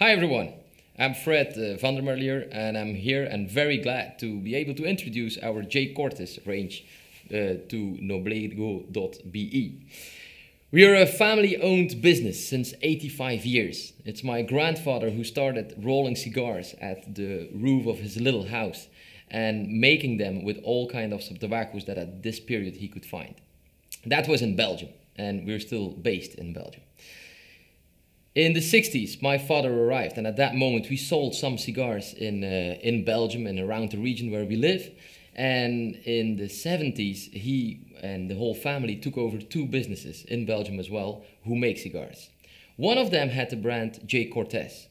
Hi everyone, I'm Fred Vandermarliere and I'm here and very glad to be able to introduce our J. Cortes range to Noblego.be. We are a family-owned business since 85 years. It's my grandfather who started rolling cigars at the roof of his little house and making them with all kinds of tobaccos that at this period he could find. That was in Belgium, and we're still based in Belgium. In the 60s, my father arrived, and at that moment we sold some cigars in Belgium and around the region where we live. And in the 70s, he and the whole family took over two businesses in Belgium as well who make cigars. One of them had the brand J. Cortes,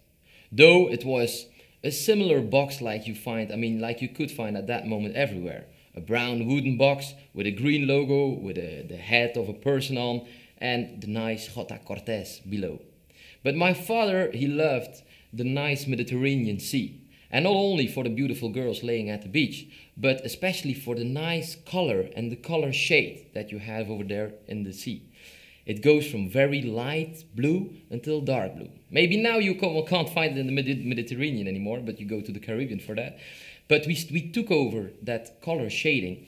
though it was a similar box like you could find at that moment everywhere. A brown wooden box with a green logo with the head of a person on and the nice J. Cortes below. But my father, he loved the nice Mediterranean Sea. And not only for the beautiful girls laying at the beach, but especially for the nice color and the color shade that you have over there in the sea. It goes from very light blue until dark blue. Maybe now you can't find it in the Mediterranean anymore, but you go to the Caribbean for that. But we took over that color shading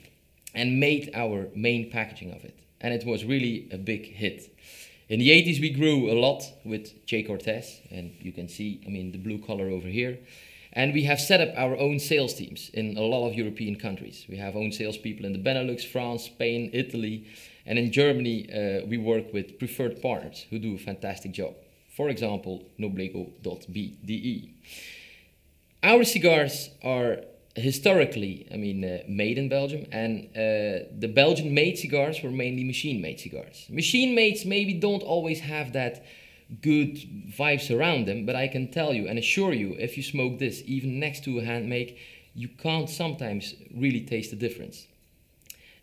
and made our main packaging of it. And it was really a big hit. In the 80s, we grew a lot with J. Cortes, and you can see, the blue color over here. And we have set up our own sales teams in a lot of European countries. We have own salespeople in the Benelux, France, Spain, Italy, and in Germany, we work with preferred partners who do a fantastic job. For example, Noblego.be. Our cigars are historically, made in Belgium, and the Belgian-made cigars were mainly machine-made cigars. Machine-mades maybe don't always have that good vibes around them, but I can tell you and assure you, if you smoke this, even next to a handmade, you can't sometimes really taste the difference.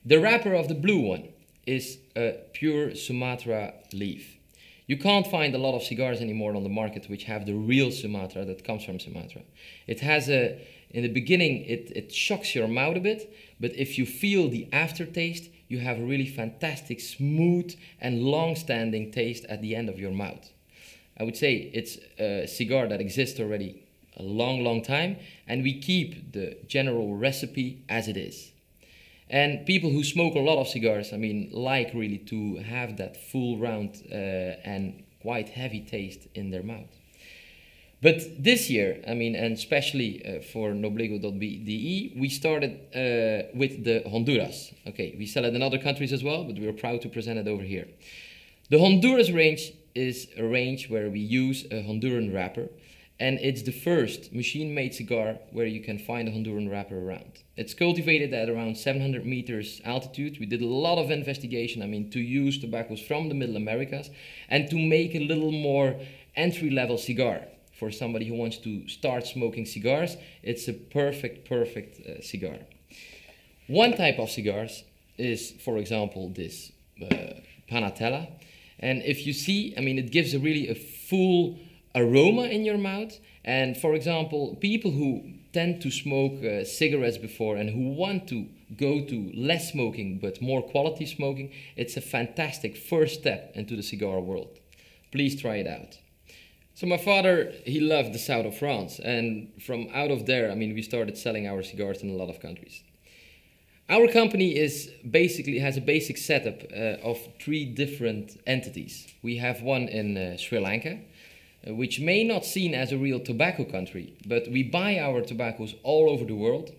The wrapper of the blue one is a pure Sumatra leaf. You can't find a lot of cigars anymore on the market which have the real Sumatra that comes from Sumatra. It has in the beginning, it shocks your mouth a bit, but if you feel the aftertaste, you have a really fantastic, smooth and long-standing taste at the end of your mouth. I would say it's a cigar that exists already a long, long time, and we keep the general recipe as it is. And people who smoke a lot of cigars, like really to have that full round and quite heavy taste in their mouth. But this year, and especially for Noblego.be, we started with the Honduras. Okay, we sell it in other countries as well, but we are proud to present it over here. The Honduras range is a range where we use a Honduran wrapper, and it's the first machine-made cigar where you can find a Honduran wrapper around. It's cultivated at around 700 meters altitude. We did a lot of investigation, to use tobaccos from the Middle Americas and to make a little more entry-level cigar. For somebody who wants to start smoking cigars, it's a perfect cigar. One type of cigars is, for example, this Panatella. And if you see, it gives a full aroma in your mouth. And for example, people who tend to smoke cigarettes before and who want to go to less smoking but more quality smoking, it's a fantastic first step into the cigar world. Please try it out. So my father, he loved the south of France, and from out of there, we started selling our cigars in a lot of countries. Our company has a basic setup of three different entities. We have one in Sri Lanka, which may not seen as a real tobacco country, but we buy our tobaccos all over the world,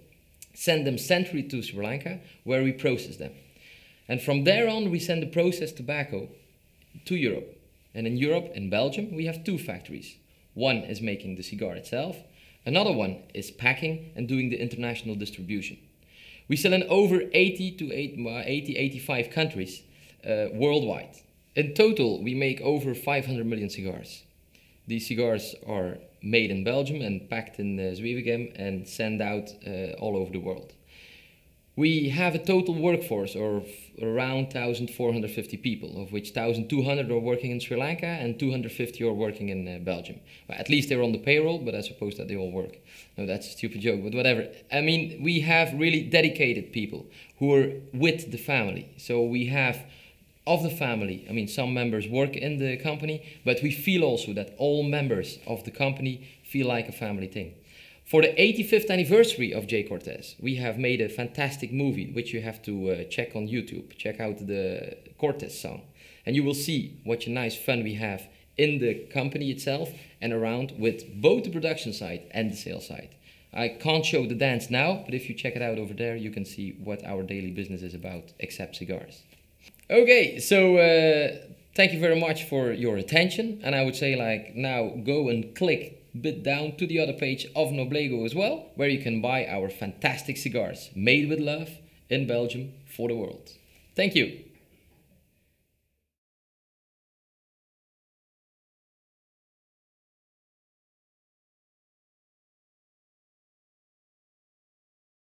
send them centrally to Sri Lanka, where we process them. And from there on, we send the processed tobacco to Europe. And in Europe, in Belgium, we have two factories. One is making the cigar itself. Another one is packing and doing the international distribution. We sell in over 85 countries worldwide. In total, we make over 500 million cigars. These cigars are made in Belgium and packed in Zwevegem and sent out all over the world. We have a total workforce of around 1,450 people, of which 1,200 are working in Sri Lanka and 250 are working in Belgium. Well, at least they're on the payroll, but I suppose that they all work. No, that's a stupid joke, but whatever. We have really dedicated people who are with the family. So we have of the family. I mean, some members work in the company, but we feel also that all members of the company feel like a family thing. For the 85th anniversary of J. Cortes, we have made a fantastic movie, which you have to check on YouTube. Check out the Cortes song. And you will see what a nice fun we have in the company itself and around with both the production side and the sales side. I can't show the dance now, but if you check it out over there, you can see what our daily business is about, except cigars. Okay, so thank you very much for your attention. And I would say, like, now go and click a bit down to the other page of Noblego as well, where you can buy our fantastic cigars made with love in Belgium for the world. Thank you.